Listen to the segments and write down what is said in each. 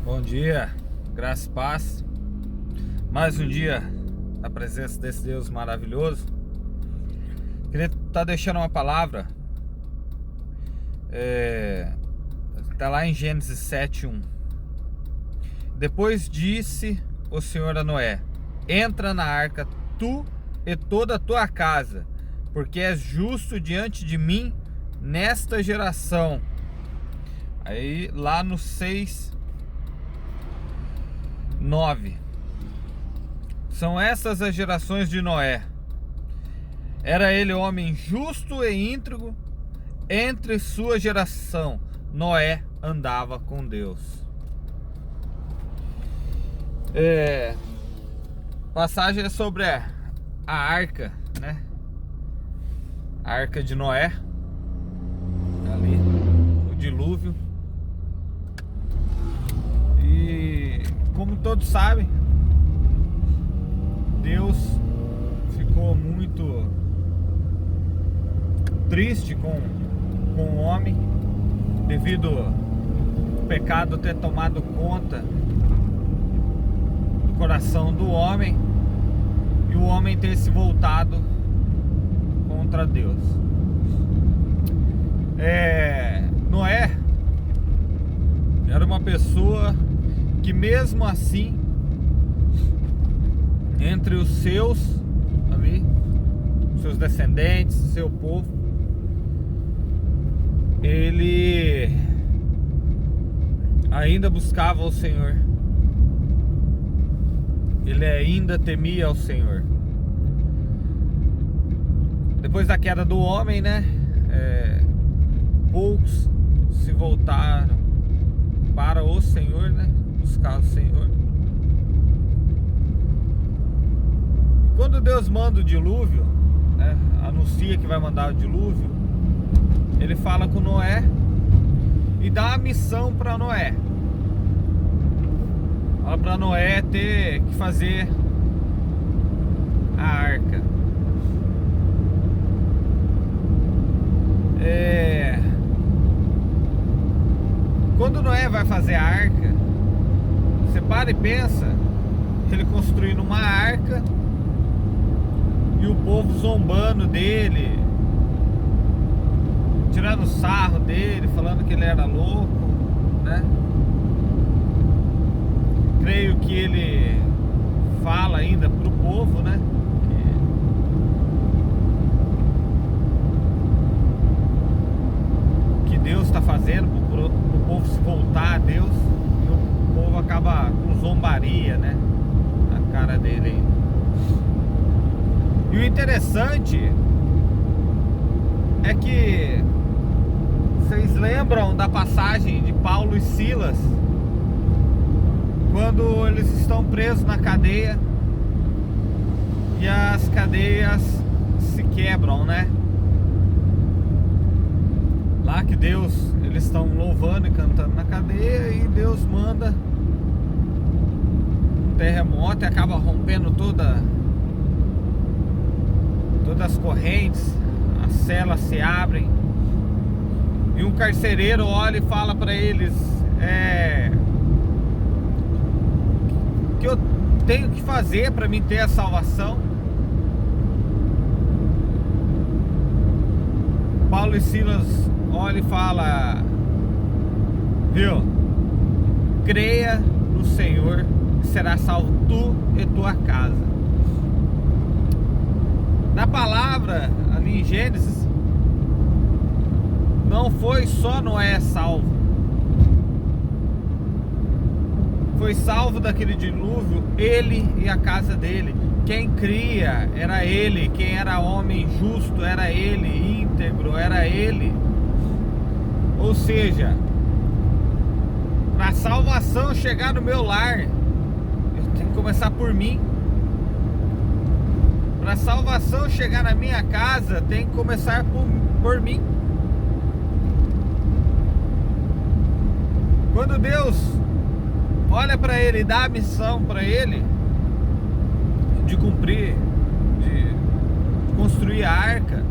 Bom dia, graça e paz. Mais um dia na presença desse Deus maravilhoso. Queria estar deixando uma palavra. Está lá em Gênesis 7:1. Depois disse o Senhor a Noé: entra na arca, tu e toda a tua casa, porque és justo diante de mim nesta geração. Aí lá no 6:9. São essas as gerações de Noé. Era ele homem justo e íntegro. Entre sua geração, Noé andava com Deus. Passagem é sobre a arca, né? A arca de Noé. Ali, o dilúvio. E como todos sabem, Deus ficou muito triste com o homem, devido ao pecado ter tomado conta do coração do homem e o homem ter se voltado contra Deus. Noé era uma pessoa que, mesmo assim, entre os seus descendentes, seu povo, ele ainda buscava o Senhor. Ele ainda temia ao Senhor. Depois da queda do homem, né? Poucos se voltaram para o Senhor, né? Buscar o Senhor. E quando Deus manda o dilúvio, né? Anuncia que vai mandar o dilúvio, ele fala com Noé e dá a missão para Noé. Fala para Noé ter que fazer a arca. Quando Noé vai fazer a arca, você para e pensa, ele construindo uma arca e o povo zombando dele, tirando sarro dele, falando que ele era louco, né? Creio que ele fala ainda pro povo, né? Que Deus está fazendo pro povo se voltar a Deus, e o povo acaba com zombaria, né? Na cara dele ainda. E o interessante é que vocês lembram da passagem de Paulo e Silas, quando eles estão presos na cadeia e as cadeias se quebram, né? Lá que Deus, eles estão louvando e cantando na cadeia, e Deus manda um terremoto e acaba rompendo todas as correntes, as celas se abrem. E um carcereiro olha e fala para eles: o que eu tenho que fazer para mim ter a salvação? Paulo e Silas olha e fala: viu? Creia no Senhor e será salvo tu e tua casa. Na palavra ali em Gênesis, não foi só Noé salvo, foi salvo daquele dilúvio ele e a casa dele. Quem cria era ele, quem era homem justo era ele, íntegro era ele. Ou seja, para a salvação chegar no meu lar, eu tenho que começar por mim. Para a salvação chegar na minha casa, tem que começar por mim. Quando Deus olha para ele e dá a missão para ele de cumprir, de construir a arca,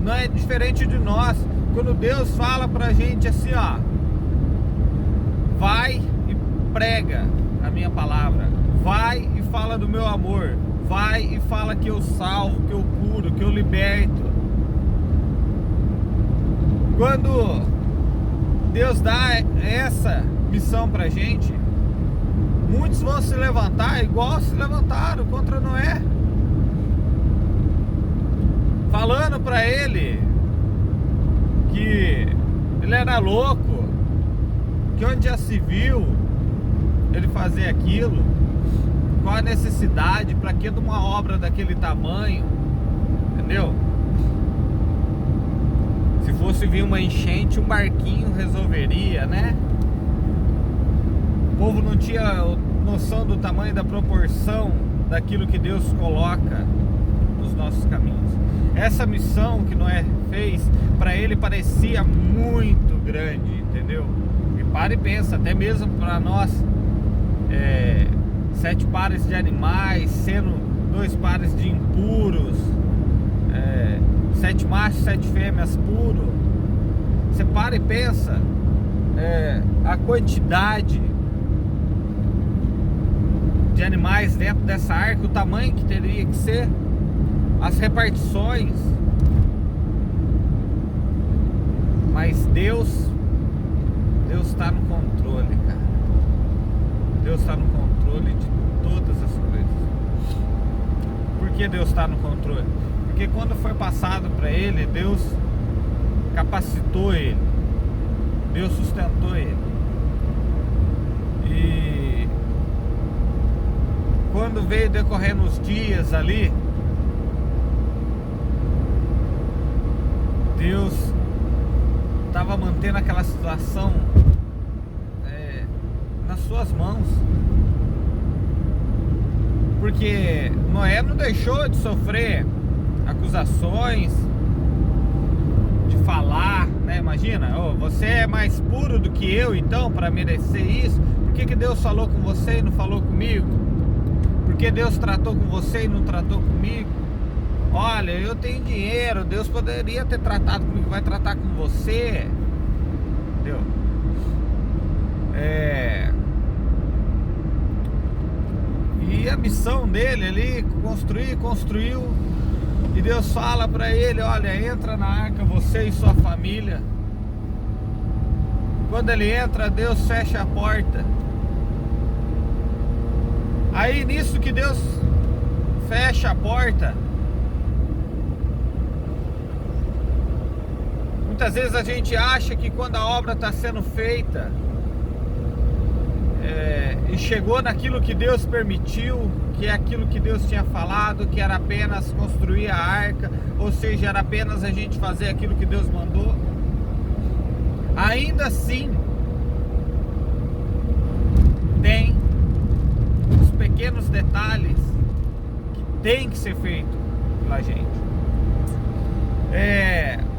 não é diferente de nós. Quando Deus fala pra gente assim, ó, vai e prega a minha palavra, vai e fala do meu amor, vai e fala que eu salvo, que eu curo, que eu liberto. Quando Deus dá essa missão pra gente, muitos vão se levantar igual se levantaram contra Noé, falando pra ele que ele era louco, que onde já se viu ele fazer aquilo, qual a necessidade, pra que de uma obra daquele tamanho, entendeu? Se fosse vir uma enchente, um barquinho resolveria, né? O povo não tinha noção do tamanho, da proporção daquilo que Deus coloca nos nossos caminhos. Essa missão que Noé fez, para ele parecia muito grande, entendeu? E para e pensa, até mesmo para nós, 7 pares de animais, sendo 2 pares de impuros, 7 machos, 7 fêmeas puros. Você para e pensa, a quantidade de animais dentro dessa arca, o tamanho que teria que ser, as repartições. Mas Deus está no controle, cara. Deus está no controle de todas as coisas. Por que Deus está no controle? Porque quando foi passado para ele, Deus capacitou ele, Deus sustentou ele. E quando veio decorrendo os dias ali, Deus estava mantendo aquela situação nas suas mãos, porque Noé não deixou de sofrer acusações, de falar, né? Imagina, você é mais puro do que eu, então, para merecer isso. Por que Deus falou com você e não falou comigo? Por que Deus tratou com você e não tratou comigo? Olha, eu tenho dinheiro, Deus poderia ter tratado comigo, vai tratar com você, entendeu? E a missão dele ali, construiu, e Deus fala para ele, olha, entra na arca, você e sua família. Quando ele entra, Deus fecha a porta. Aí nisso que Deus fecha a porta, muitas vezes a gente acha que quando a obra está sendo feita, e chegou naquilo que Deus permitiu, que é aquilo que Deus tinha falado, que era apenas construir a arca, ou seja, era apenas a gente fazer aquilo que Deus mandou. Ainda assim, tem os pequenos detalhes que tem que ser feito pela gente.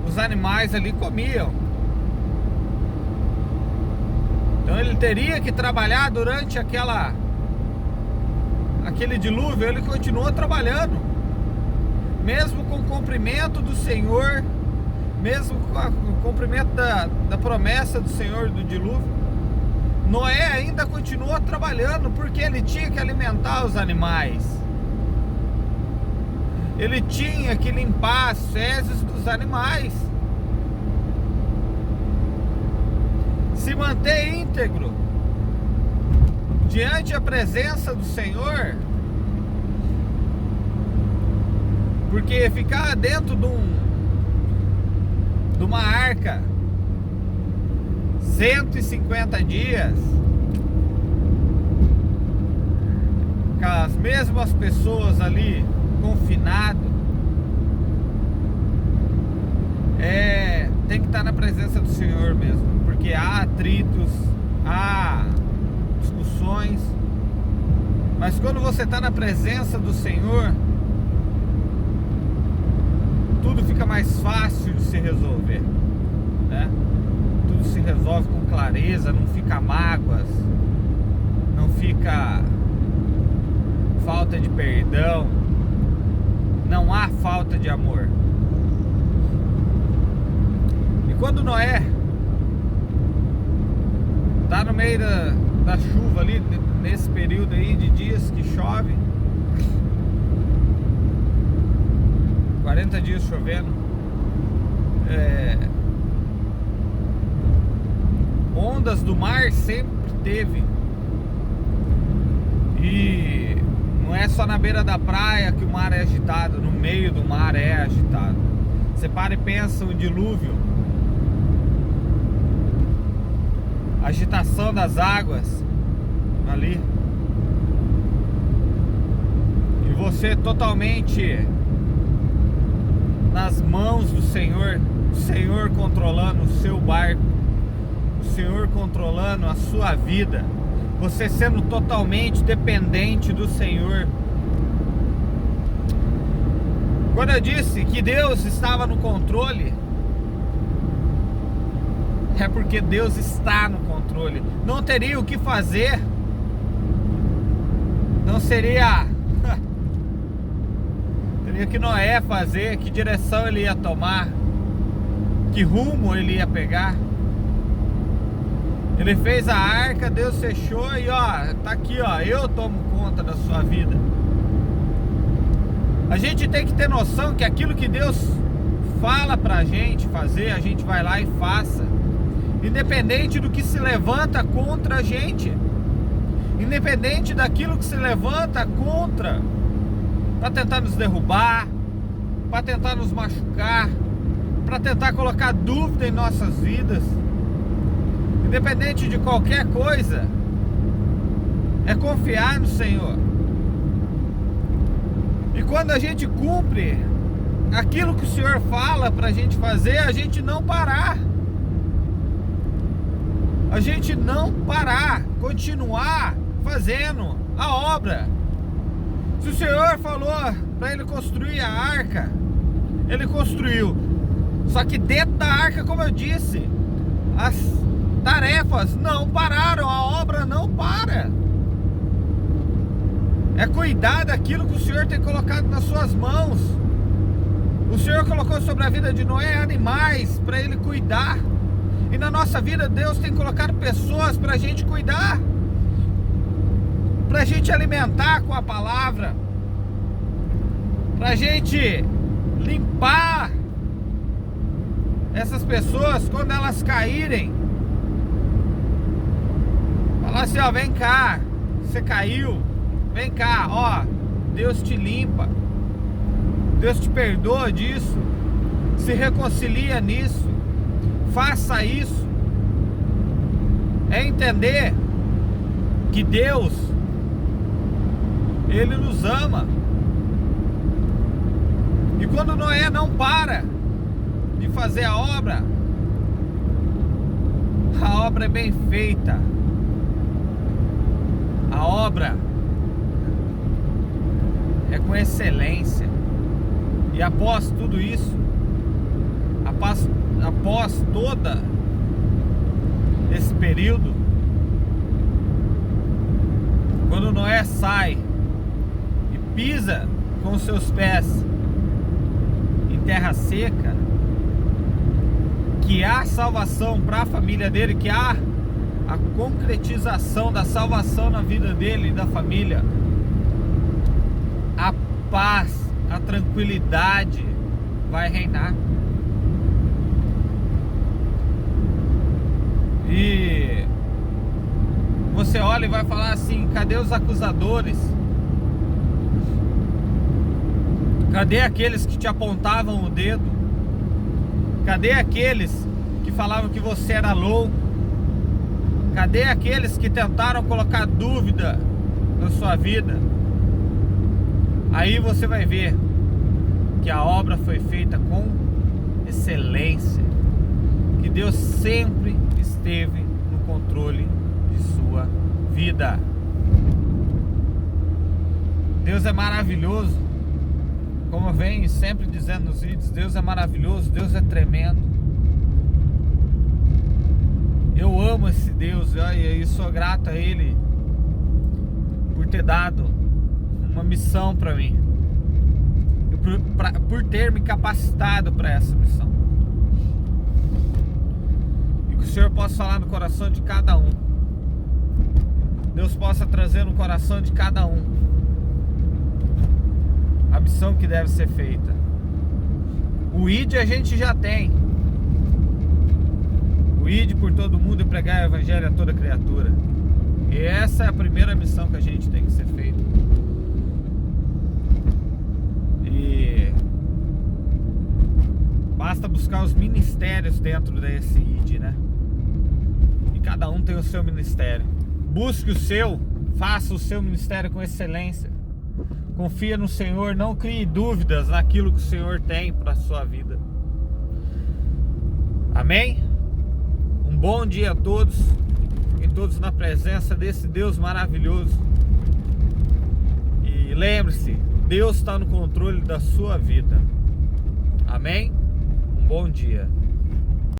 Os animais ali comiam, então ele teria que trabalhar durante aquele dilúvio. Ele continuou trabalhando, mesmo com o cumprimento do Senhor, mesmo com o cumprimento da promessa do Senhor do dilúvio. Noé ainda continuou trabalhando, porque ele tinha que alimentar os animais, ele tinha que limpar as fezes dos animais, se manter íntegro diante da presença do Senhor. Porque ficar dentro de uma arca 150 dias com as mesmas pessoas ali confinadas, tem que estar na presença do Senhor mesmo, porque há atritos, há discussões, mas quando você está na presença do Senhor, tudo fica mais fácil de se resolver, né? Tudo se resolve com clareza, não fica mágoas, não fica falta de perdão, não há falta de amor. E quando Noé tá no meio da chuva ali, nesse período aí de dias que chove, 40 dias chovendo, ondas do mar sempre teve. E não é só na beira da praia que o mar é agitado, no meio do mar é agitado. Você para e pensa o dilúvio, a agitação das águas ali, e você totalmente nas mãos do Senhor, o Senhor controlando o seu barco, o Senhor controlando a sua vida, você sendo totalmente dependente do Senhor. Quando eu disse que Deus estava no controle, é porque Deus está no controle. Não teria o que fazer, não seria teria que Noé fazer, que direção ele ia tomar, que rumo ele ia pegar. Ele fez a arca, Deus fechou e ó, tá aqui ó, eu tomo conta da sua vida. A gente tem que ter noção que aquilo que Deus fala pra gente fazer, a gente vai lá e faça, independente do que se levanta contra a gente, independente daquilo que se levanta contra, para tentar nos derrubar, para tentar nos machucar, para tentar colocar dúvida em nossas vidas. Independente de qualquer coisa, é confiar no Senhor. E quando a gente cumpre aquilo que o Senhor fala para a gente fazer, a gente não parar. A gente não parar, continuar fazendo a obra. Se o Senhor falou para ele construir a arca, ele construiu. Só que dentro da arca, como eu disse, as tarefas não pararam, a obra não para. É cuidar daquilo que o Senhor tem colocado nas suas mãos. O Senhor colocou sobre a vida de Noé animais para ele cuidar. E na nossa vida Deus tem colocado pessoas para a gente cuidar, para a gente alimentar com a palavra, para a gente limpar essas pessoas quando elas caírem. Falar assim, ó, vem cá, você caiu, vem cá, ó, Deus te limpa, Deus te perdoa disso, se reconcilia nisso, faça isso. É entender que Deus, Ele nos ama. E quando Noé não para de fazer a obra é bem feita. A obra é com excelência. E após tudo isso, após toda esse período, quando Noé sai e pisa com seus pés em terra seca, que há salvação para a família dele, que há a concretização da salvação na vida dele e da família, a paz, a tranquilidade vai reinar. E você olha e vai falar assim, cadê os acusadores? Cadê aqueles que te apontavam o dedo? Cadê aqueles que falavam que você era louco? Cadê aqueles que tentaram colocar dúvida na sua vida? Aí você vai ver que a obra foi feita com excelência, que Deus sempre esteve no controle de sua vida. Deus é maravilhoso, como eu venho sempre dizendo nos vídeos, Deus é maravilhoso, Deus é tremendo. Eu amo esse Deus e sou grato a Ele por ter dado uma missão para mim, por ter me capacitado para essa missão. E que o Senhor possa falar no coração de cada um. Deus possa trazer no coração de cada um a missão que deve ser feita. O ID a gente já tem. O ID por todo mundo e pregar o evangelho a toda criatura. E essa é a primeira missão que a gente tem que ser feita. E basta buscar os ministérios dentro desse ID, né? E cada um tem o seu ministério. Busque o seu, faça o seu ministério com excelência. Confia no Senhor, não crie dúvidas naquilo que o Senhor tem para a sua vida. Amém? Um bom dia a todos. Fiquem todos na presença desse Deus maravilhoso. E lembre-se, Deus está no controle da sua vida. Amém? Um bom dia.